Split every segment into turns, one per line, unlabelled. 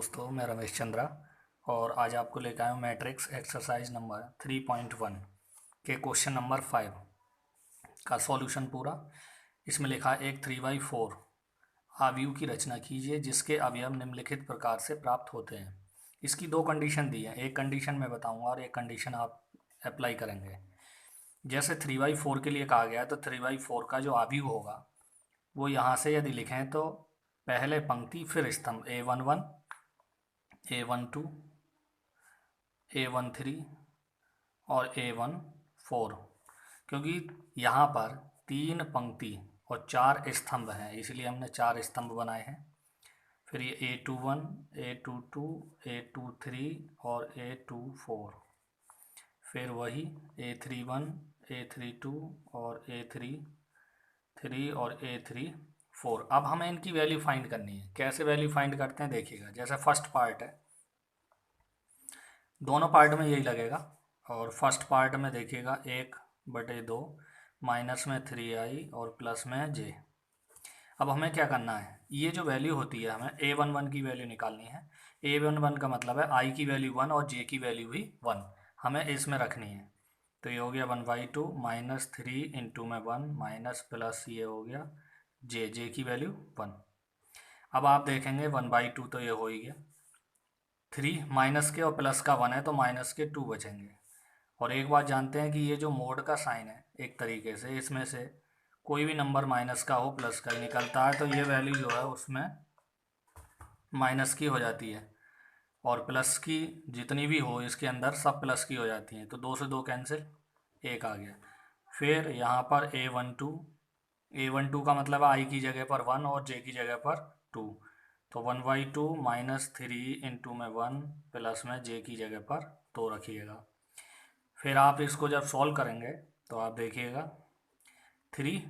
दोस्तों, मैं रमेश चंद्रा और आज आपको लेकर आया हूँ मैट्रिक्स एक्सरसाइज नंबर 3.1 के क्वेश्चन नंबर 5 का सॉल्यूशन पूरा। इसमें लिखा है एक 3/4 आव्यूह की रचना कीजिए जिसके अवयव निम्नलिखित प्रकार से प्राप्त होते हैं। इसकी दो कंडीशन दी है, एक कंडीशन मैं बताऊंगा और एक कंडीशन आप अप्लाई करेंगे। जैसे 3/4 के लिए कहा गया है तो 3/4 का जो आव्यूह होगा वो यहाँ से यदि लिखें तो पहले पंक्ति फिर स्तंभ A11 A12 A13 और A14, क्योंकि यहाँ पर 3 पंक्ति और 4 स्तंभ हैं इसलिए हमने 4 स्तंभ बनाए हैं। फिर ये A21 A22 A23 और A24, फिर वही A31 A32 और A33 और A34। अब हमें इनकी वैल्यू फाइंड करनी है। कैसे वैल्यू फाइंड करते हैं देखिएगा। जैसे फर्स्ट पार्ट है, दोनों पार्ट में यही लगेगा। और फर्स्ट पार्ट में देखिएगा 1/2 माइनस में 3i और प्लस में j। अब हमें क्या करना है, ये जो वैल्यू होती है हमें A11 की वैल्यू निकालनी है। A11 का मतलब है i की वैल्यू 1 और j की वैल्यू भी 1 हमें इसमें रखनी है। तो ये हो गया 1/2 माइनस 3 इंटू में 1 माइनस प्लस ये हो गया j की वैल्यू 1। अब आप देखेंगे 1/2 तो ये हो ही गया, 3 माइनस के और प्लस का 1 है तो माइनस के 2 बचेंगे। और एक बात जानते हैं कि ये जो मोड का साइन है एक तरीके से इसमें से कोई भी नंबर माइनस का हो प्लस का ही निकलता है, तो ये वैल्यू जो है उसमें माइनस की हो जाती है और प्लस की जितनी भी हो इसके अंदर सब प्लस की हो जाती हैं। तो 2 से 2 कैंसिल, 1 आ गया। फिर यहाँ पर A12 का मतलब है आई की जगह पर 1 और जे की जगह पर 2, तो 1/2 माइनस 3 इंटू में 1 प्लस में जे की जगह पर 2 रखिएगा। फिर आप इसको जब सॉल्व करेंगे तो आप देखिएगा 3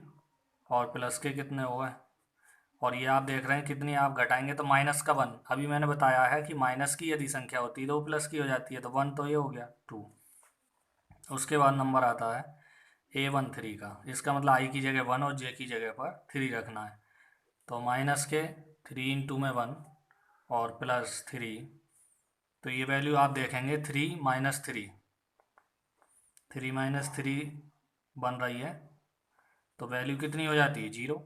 और प्लस के कितने हो गए, और ये आप देख रहे हैं कितनी आप घटाएंगे तो माइनस का 1। अभी मैंने बताया है कि माइनस की यदि संख्या होती है तो वो प्लस की हो जाती है, तो 1 तो ये हो गया 2। उसके बाद नंबर आता है A13 का, इसका मतलब आई की जगह 1 और जे की जगह पर 3 रखना है। तो माइनस के 3 इंटू में 1 और प्लस 3, तो ये वैल्यू आप देखेंगे 3 माइनस 3 बन रही है, तो वैल्यू कितनी हो जाती है 0।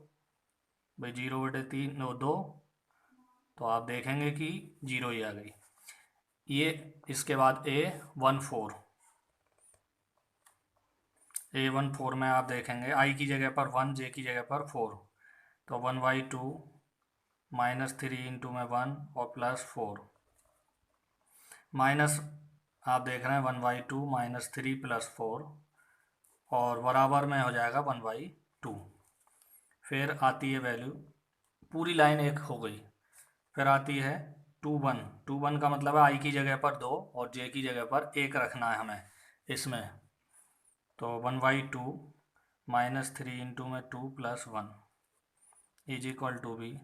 भाई 0/3 2, तो आप देखेंगे कि 0 ही आ गई ये। इसके बाद A14 में आप देखेंगे आई की जगह पर 1 जे की जगह पर 4, तो 1/2 माइनस 3 इंटू में 1 और प्लस 4 माइनस, आप देख रहे हैं 1/2 माइनस 3 प्लस 4 और बराबर में हो जाएगा 1/2। फिर आती है वैल्यू, पूरी लाइन एक हो गई। फिर आती है 2/1 का मतलब है आई की जगह पर 2 और जे की जगह पर 1 रखना है हमें इसमें। तो 1/2 माइनस 3 इंटू में 2 प्लस 1 इज इक्वल टू भी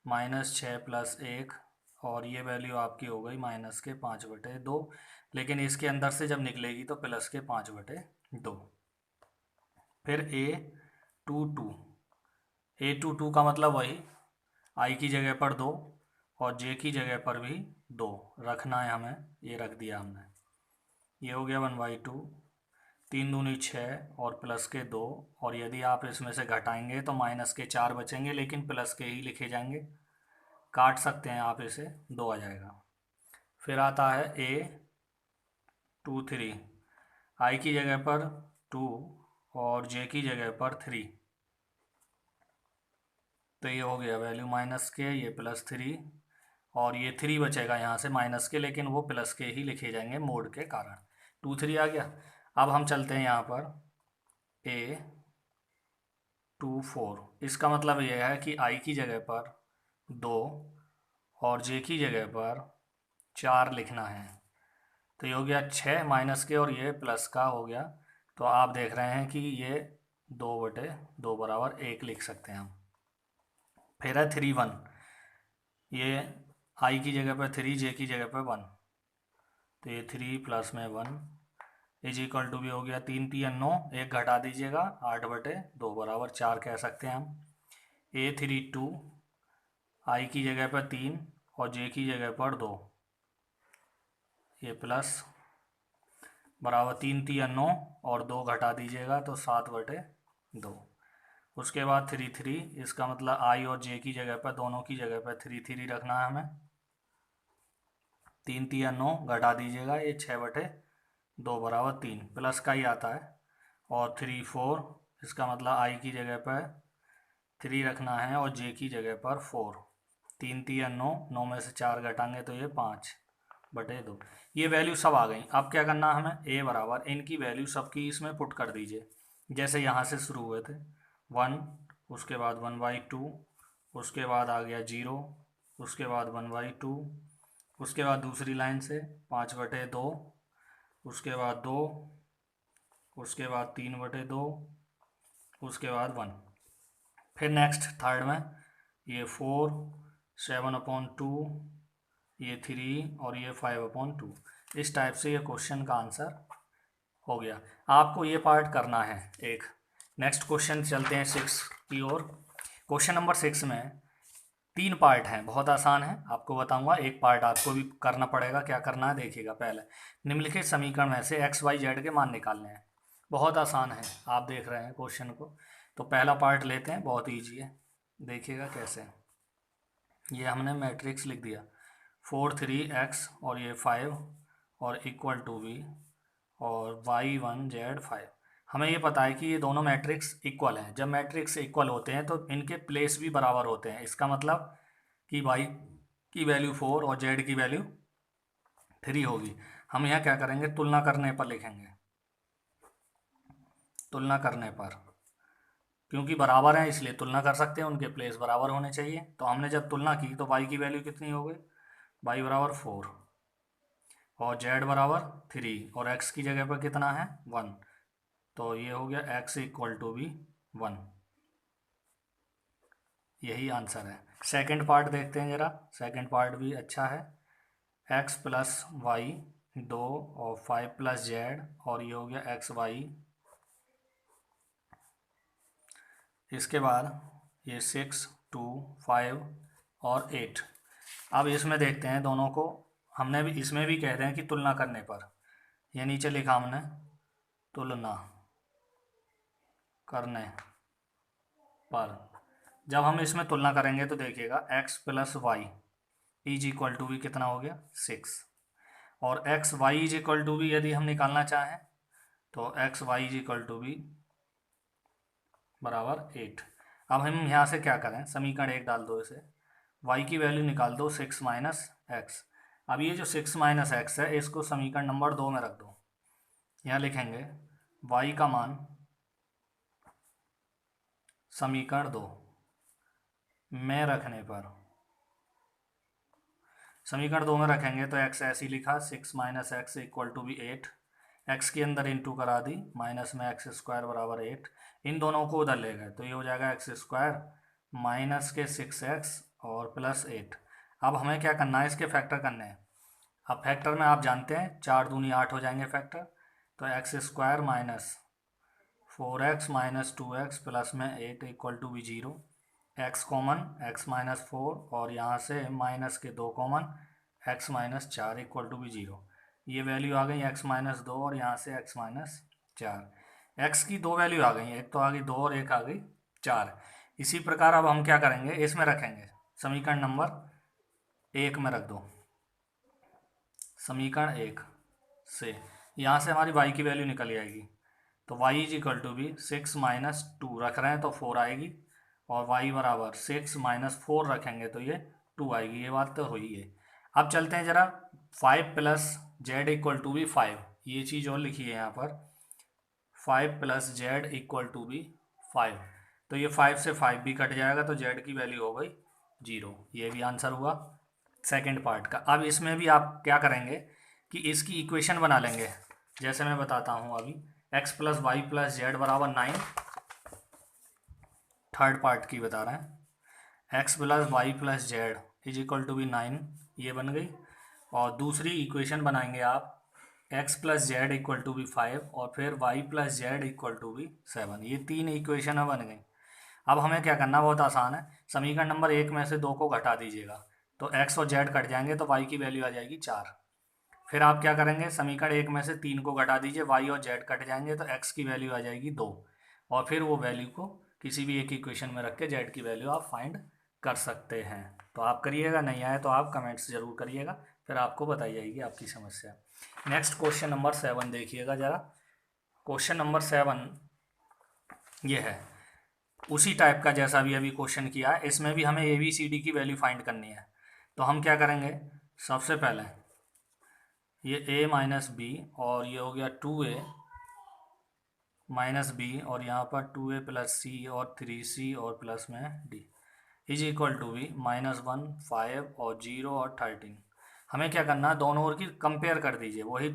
माइनस 6 प्लस 1, और ये वैल्यू आपकी हो गई माइनस के 5/2, लेकिन इसके अंदर से जब निकलेगी तो प्लस के 5/2। फिर A22 का मतलब वही आई की जगह पर 2 और जे की जगह पर भी 2 रखना है हमें, ये रख दिया हमने। ये हो गया 1/2, 3 दूनी 6 और प्लस के 2, और यदि आप इसमें से घटाएंगे तो माइनस के 4 बचेंगे लेकिन प्लस के ही लिखे जाएंगे, काट सकते हैं आप इसे, 2 आ जाएगा। फिर आता है A23, आई की जगह पर 2 और जे की जगह पर 3, तो ये हो गया वैल्यू माइनस के, ये +3 और ये 3 बचेगा यहाँ से माइनस के, लेकिन वो प्लस के ही लिखे जाएंगे मोड के कारण। 2 3 आ गया। अब हम चलते हैं यहाँ पर A24, इसका मतलब यह है कि आई की जगह पर 2 और जे की जगह पर 4 लिखना है। तो ये हो गया 6 माइनस के और ये प्लस का हो गया, तो आप देख रहे हैं कि ये 2/2 बराबर 1 लिख सकते हैं हम। फिर है 3/1, ये आई की जगह पर 3 जे की जगह पर 1, तो ये 3 प्लस में 1 इज इक्वल टू भी हो गया 3 3 9, 1 घटा दीजिएगा 8/2 बराबर 4 कह सकते हैं हम। A32, आई की जगह पर 3 और जे की जगह पर 2, ये प्लस बराबर 3 3 और 2 घटा दीजिएगा तो 7/2। उसके बाद 3 3, इसका मतलब आई और जे की जगह पर, दोनों की जगह पर 3 3 रखना है हमें। 3 3 घटा दीजिएगा, ये 6/2 बराबर 3, प्लस का ही आता है। और 3 4, इसका मतलब आई की जगह पर 3 रखना है और जे की जगह पर 4। 3 3 9 में से 4 घटाएंगे तो ये 5/2। ये वैल्यू सब आ गई। अब क्या करना है हमें, ए बराबर इनकी वैल्यू सबकी इसमें पुट कर दीजिए। जैसे यहाँ से शुरू हुए थे 1, उसके बाद 1/2, उसके बाद आ गया 0, उसके बाद 1/2, उसके बाद दूसरी लाइन से 5/2, उसके बाद 2, उसके बाद 3/2, उसके बाद 1। फिर नेक्स्ट थर्ड में ये 4, 7/2, ये 3 और ये 5/2। इस टाइप से ये क्वेश्चन का आंसर हो गया। आपको ये पार्ट करना है एक। नेक्स्ट क्वेश्चन चलते हैं 6 की ओर। क्वेश्चन नंबर 6 में 3 पार्ट हैं, बहुत आसान है। आपको बताऊंगा, एक पार्ट आपको भी करना पड़ेगा। क्या करना है देखिएगा। पहले निम्नलिखित समीकरण में से x y z के मान निकालने हैं। बहुत आसान है, आप देख रहे हैं क्वेश्चन को। तो पहला पार्ट लेते हैं, बहुत ईजी है, देखिएगा कैसे। ये हमने मैट्रिक्स लिख दिया 4 3x और ये 5 और इक्वल टू v और y1 z 5। हमें ये पता है कि ये दोनों मैट्रिक्स इक्वल हैं। जब मैट्रिक्स इक्वल होते हैं तो इनके प्लेस भी बराबर होते हैं। इसका मतलब कि y की वैल्यू 4 और z की वैल्यू 3 होगी। हम यहाँ क्या करेंगे, तुलना करने पर लिखेंगे। तुलना करने पर, क्योंकि बराबर हैं इसलिए तुलना कर सकते हैं, उनके प्लेस बराबर होने चाहिए। तो हमने जब तुलना की तो y की वैल्यू कितनी हो गई, y बराबर 4 और z बराबर 3 और x की जगह पर कितना है 1। तो ये हो गया x इक्वल टू भी 1। यही आंसर है। सेकंड पार्ट देखते हैं ज़रा। सेकंड पार्ट भी अच्छा है। x प्लस वाई 2 और 5 प्लस जेड और ये हो गया xy। इसके बाद ये 6 2 5 और 8। अब इसमें देखते हैं दोनों को। हमने भी इसमें भी कह रहे हैं कि तुलना करने पर, ये नीचे लिखा हमने तुलना करने पर। जब हम इसमें तुलना करेंगे तो देखिएगा x plus y is equal to भी कितना हो गया 6 और x y is equal to भी यदि हम निकालना चाहें तो x y is equal to भी बराबर 8। अब हम यहाँ से क्या करें, समीकरण 1 डाल दो इसे, y की वैल्यू निकाल दो 6 माइनस एक्स। अब ये जो 6 माइनस एक्स है इसको समीकरण नंबर 2 में रख दो। यहाँ लिखेंगे y का मान समीकरण 2 में रखने पर, समीकरण 2 में रखेंगे तो x ऐसी लिखा 6 माइनस एक्स इक्वल टू भी 8। x के अंदर इंटू करा दी, माइनस में एक्स स्क्वायर बराबर 8। इन दोनों को उधर ले गए तो ये हो जाएगा एक्स स्क्वायर माइनस के 6x और प्लस 8। अब हमें क्या करना है, इसके फैक्टर करने हैं। अब फैक्टर में आप जानते हैं 4 दूनी 8 हो जाएंगे फैक्टर। तो x square minus 4x minus 2x plus में 8 इक्वल टू भी 0। x कॉमन x माइनस 4 और यहाँ से माइनस के 2 common x minus 4 equal to भी 0। ये वैल्यू आ गई x माइनस 2 और यहाँ से x माइनस 4। x की 2 वैल्यू आ गई, एक तो आ गई 2 और एक आ गई 4। इसी प्रकार अब हम क्या करेंगे, इसमें रखेंगे समीकरण नंबर 1 में रख दो। समीकरण 1 से यहाँ से हमारी y की वैल्यू निकल जाएगी। तो y इज इक्वल टू भी 6 माइनस 2 रख रहे हैं तो 4 आएगी और y बराबर 6 माइनस 4 रखेंगे तो ये 2 आएगी। ये बात तो हुई है। अब चलते हैं ज़रा 5 प्लस जेड इक्वल टू भी 5, ये चीज़ और लिखी है यहाँ पर 5 प्लस जेड इक्वल टू भी 5। तो ये 5 से 5 भी कट जाएगा तो जेड की वैल्यू हो गई 0। ये भी आंसर हुआ सेकंड पार्ट का। अब इसमें भी आप क्या करेंगे कि इसकी इक्वेशन बना लेंगे, जैसे मैं बताता हूँ अभी। x plus y plus z बराबर 9, थर्ड पार्ट की बता रहे हैं। x plus y plus z is equal to भी 9, ये बन गई। और दूसरी इक्वेशन बनाएंगे आप x प्लस जेड इक्वल टू भी 5 और फिर y प्लस जेड इक्वल टू भी 7। ये 3 इक्वेशन बन गई। अब हमें क्या करना, बहुत आसान है। समीकरण नंबर 1 में से 2 को घटा दीजिएगा तो x और z कट जाएंगे तो y की वैल्यू आ जाएगी 4। फिर आप क्या करेंगे, समीकरण 1 में से 3 को घटा दीजिए, y और z कट जाएंगे तो x की वैल्यू आ जाएगी 2। और फिर वो वैल्यू को किसी भी एक इक्वेशन में रख के z की वैल्यू आप फाइंड कर सकते हैं। तो आप करिएगा, नहीं आए तो आप कमेंट्स जरूर करिएगा, फिर आपको बताई जाएगी आपकी समस्या। नेक्स्ट क्वेश्चन नंबर 7 देखिएगा ज़रा। क्वेश्चन नंबर 7 ये है उसी टाइप का जैसा भी अभी क्वेश्चन किया है, इसमें भी हमें ए बी सी डी की वैल्यू फाइंड करनी है। तो हम क्या करेंगे, सबसे पहले ये a माइनस बी और ये हो गया 2a माइनस बी और यहाँ पर 2a प्लस सी और 3c और प्लस में d is equal to be -1 5 और 0 और 13। हमें क्या करना है, दोनों ओर की कंपेयर कर दीजिए, वही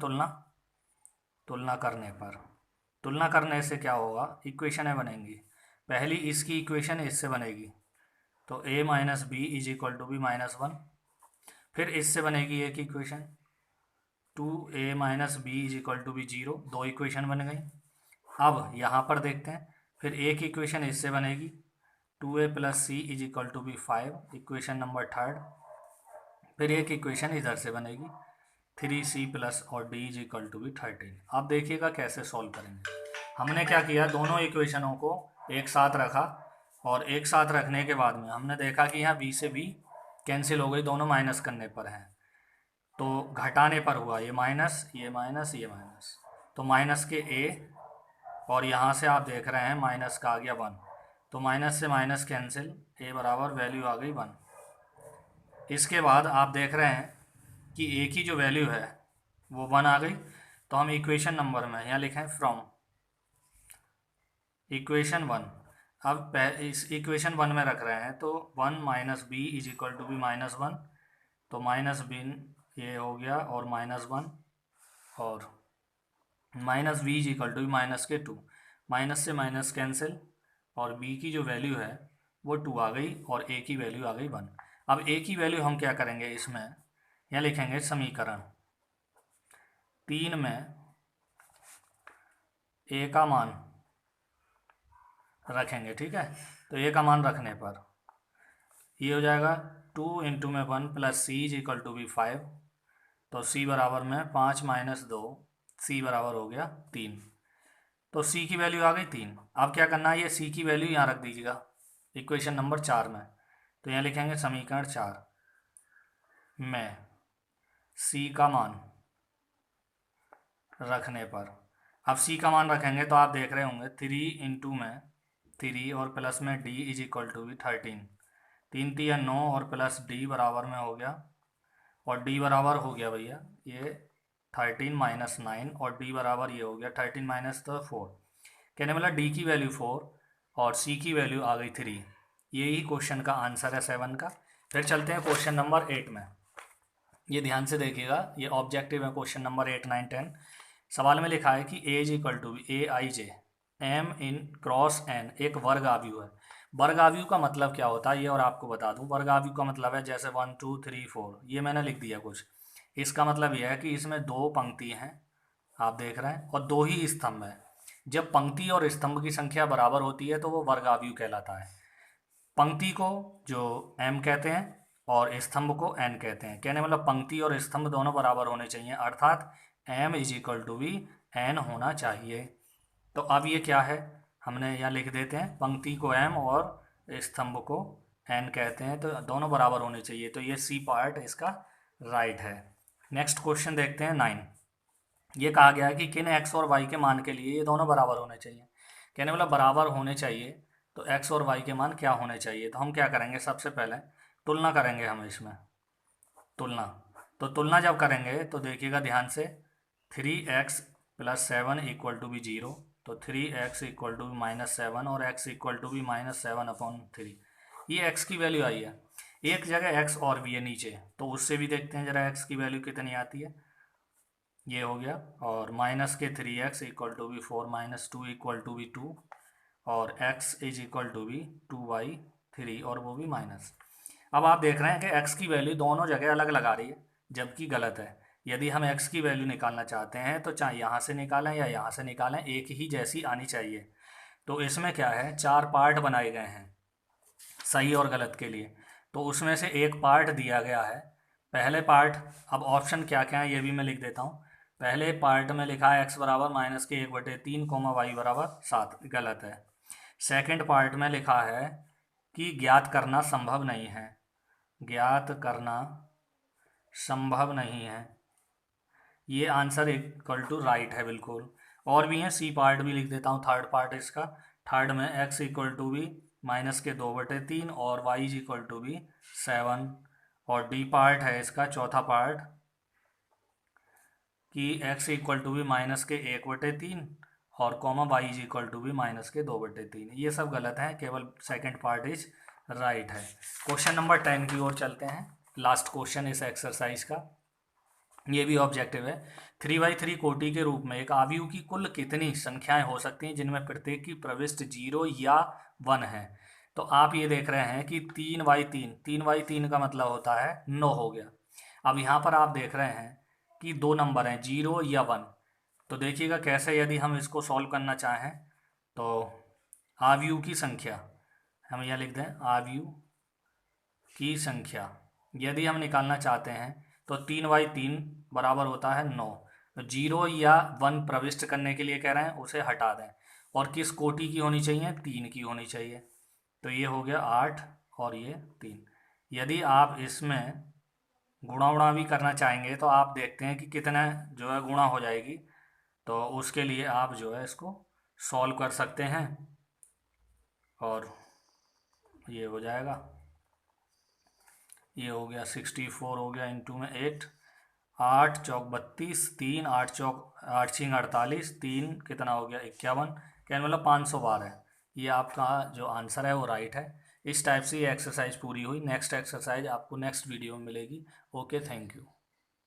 तुलना करने से क्या होगा, इक्वेशनें बनेंगी। पहली इसकी इक्वेशन इससे बनेगी, तो a minus b is equal to be -1। फिर इससे बनेगी एक equation 2a minus b is equal to be 0, 2 equation बन गई। अब यहाँ पर देखते हैं, फिर एक इक्वेशन इससे बनेगी 2a plus c is equal to be 5, equation number 3। फिर एक इक्वेशन इधर से बनेगी 3c प्लस और d is equal to be 13। अब देखिएगा कैसे सॉल्व करेंगे। हमने क्या किया, दोनों इक्वेशनों को एक साथ रखा और एक साथ रखने के बाद में हमने देखा कि यहाँ b से b कैंसिल हो गई, दोनों माइनस करने पर हैं, तो घटाने पर हुआ ये माइनस ये माइनस ये माइनस, तो माइनस के a और यहाँ से आप देख रहे हैं माइनस का आ गया 1, तो माइनस से माइनस कैंसिल, a बराबर वैल्यू आ गई 1। इसके बाद आप देख रहे हैं कि a की जो वैल्यू है वो 1 आ गई, तो हम इक्वेशन नंबर में यहाँ लिखें फ्रॉम इक्वेशन 1। अब इस इक्वेशन 1 में रख रहे हैं, तो 1 minus b is equal to be -1, तो माइनस बी ये हो गया और -1 और minus b is equal to be minus के 2, माइनस से माइनस कैंसिल और b की जो वैल्यू है वो 2 आ गई और a की वैल्यू आ गई 1। अब a की वैल्यू हम क्या करेंगे, इसमें यहाँ लिखेंगे समीकरण 3 में a का मान रखेंगे, ठीक है। तो a का मान रखने पर ये हो जाएगा 2 इंटू में 1 plus c is equal to be 5, तो c बराबर में 5 माइनस 2, c बराबर हो गया 3, तो c की वैल्यू आ गई 3। अब क्या करना है, ये c की वैल्यू यहाँ रख दीजिएगा इक्वेशन नंबर 4 में, तो यहाँ लिखेंगे समीकरण 4 में c का मान रखने पर। अब c का मान रखेंगे तो आप देख रहे होंगे 3 इंटू में 3 और प्लस में d is equal to be 13, 3 3 9 और प्लस d बराबर में हो गया, और d बराबर हो गया भैया ये 13 माइनस 9 और d बराबर ये हो गया 13 माइनस 4, कहने वाला d की वैल्यू 4 और c की वैल्यू आ गई 3। यही क्वेश्चन का आंसर है 7 का। फिर चलते हैं क्वेश्चन नंबर 8 में, ये ध्यान से देखिएगा, ये ऑब्जेक्टिव है क्वेश्चन नंबर 8 9 10। सवाल में लिखा है कि a is equal to a i j m in cross n एक वर्ग आव्यूह है। वर्ग आव्यूह का मतलब क्या होता है ये और आपको बता दूं। वर्ग आव्यूह का मतलब है जैसे 1 2 3 4, ये मैंने लिख दिया कुछ, इसका मतलब यह है कि इसमें 2 पंक्ति हैं आप देख रहे हैं और 2 ही स्तंभ हैं। जब पंक्ति और स्तंभ की संख्या बराबर होती है तो वो वर्ग आव्यूह कहलाता है। पंक्ति को जो m कहते हैं और स्तंभ को n कहते हैं, कहने मतलब पंक्ति और स्तंभ दोनों बराबर होने चाहिए, अर्थात m इज इक्वल टू भी n होना चाहिए। तो अब ये क्या है, हमने यहाँ लिख देते हैं पंक्ति को m और स्तंभ को n कहते हैं, तो दोनों बराबर होने चाहिए, तो ये सी पार्ट इसका राइट है। नेक्स्ट क्वेश्चन देखते हैं 9। ये कहा गया है कि किन x और y के मान के लिए ये दोनों बराबर होने चाहिए, कहने मतलब बराबर होने चाहिए तो x और y के मान क्या होने चाहिए। तो हम क्या करेंगे, सबसे पहले तुलना करेंगे हम इसमें, तो तुलना जब करेंगे तो देखिएगा ध्यान से 3x plus 7 equal to be 0, तो 3x इक्वल टू बी -7 और x इक्वल टू बी -7/3, ये x की वैल्यू आई है। एक जगह x और भी है नीचे, तो उससे भी देखते हैं जरा x की वैल्यू कितनी आती है। ये हो गया और माइनस के 3x equal to be 4 minus 2 equal to be 2 और x is equal to be 2/3 और वो भी माइनस। अब आप देख रहे हैं कि x की वैल्यू दोनों जगह अलग लगा रही है, जबकि गलत है। यदि हम x की वैल्यू निकालना चाहते हैं तो चाहे यहाँ से निकालें या यहाँ से निकालें, एक ही जैसी आनी चाहिए। तो इसमें क्या है, 4 पार्ट बनाए गए हैं सही और गलत के लिए। तो उसमें से एक पार्ट दिया गया है। पहले पार्ट, अब ऑप्शन क्या क्या है ये भी मैं लिख देता हूँ। पहले पार्ट में लिखा है x बराबर -1/3 कोमा y बराबर 7, गलत है। सेकंड पार्ट में लिखा है कि ज्ञात करना संभव नहीं है, ज्ञात करना संभव नहीं है, ये आंसर इक्वल टू राइट है बिल्कुल। और भी है, सी पार्ट भी लिख देता हूँ, थर्ड पार्ट इसका। थर्ड में x इक्वल टू भी -2/3 और y इक्वल टू भी 7। और डी पार्ट है इसका चौथा पार्ट कि x इक्वल टू भी -1/3 और कॉमा y इक्वल टू भी -2/3। ये सब गलत है, केवल सेकंड पार्ट इज राइट है। क्वेश्चन नंबर 10 की ओर चलते हैं, लास्ट क्वेश्चन इस एक्सरसाइज का। ये भी ऑब्जेक्टिव है। 3/3 कोटि के रूप में एक आव्यूह की कुल कितनी संख्याएं हो सकती हैं जिनमें प्रत्येक की प्रविष्टि 0 या 1 है। तो आप ये देख रहे हैं कि 3/3 का मतलब होता है 9 हो गया। अब यहाँ पर आप देख रहे हैं कि दो नंबर हैं 0 या 1। तो देखिएगा कैसे, यदि हम इसको सॉल्व करना चाहें तो आव्यूह की संख्या हम यहाँ लिख दें, आव्यूह की संख्या यदि हम निकालना चाहते हैं तो 3/3 बराबर होता है 9। तो 0 या 1 प्रविष्ट करने के लिए कह रहे हैं, उसे हटा दें। और किस कोटि की होनी चाहिए, 3 की होनी चाहिए। तो ये हो गया 8 और ये 3। यदि आप इसमें गुणा उड़ा भी करना चाहेंगे तो आप देखते हैं कि कितना जो है गुणा हो जाएगी। तो उसके लिए आप जो है इसको सॉल्व कर सकते हैं और ये हो जाएगा, ये हो गया 64 हो गया इंटू में 8, 8 चौक 32, 3 8 चौक 8 छिंग 48, 3 कितना हो गया 51, क्या मतलब 512। ये आपका जो आंसर है वो राइट है। इस टाइप से ये एक्सरसाइज पूरी हुई। नेक्स्ट एक्सरसाइज आपको नेक्स्ट वीडियो में मिलेगी। Okay, thank you.